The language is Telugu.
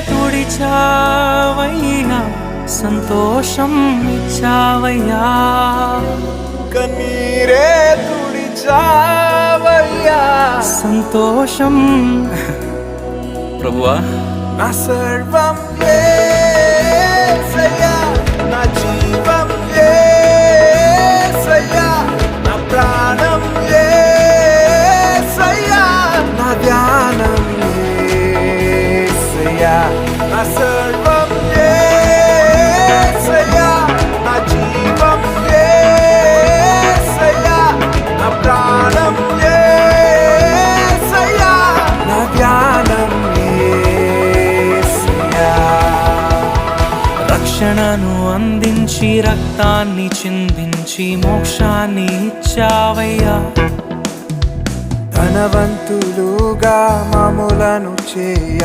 తుడిచావయ్యా సంతోషం ఇచ్చావయ్యా కన్నీరే తుడిచావయ్యా సంతోషం ప్రభువా నా సర్వం యేసయ్యా నా జీవం యేసయ్యా నా ప్రాణం యేసయ్యా నా ధ్యానం యేసయ్యా నా సర్వం యేసయ్యా నా జీవం యేసయ్యా నా ప్రాణం యేసయ్యా నా ధ్యానం రక్షణను అందించి రక్తాన్ని చిందించి మోక్షాన్ని ఇచ్చావయ్యా ధనవంతులుగా మమ్ములను చేయ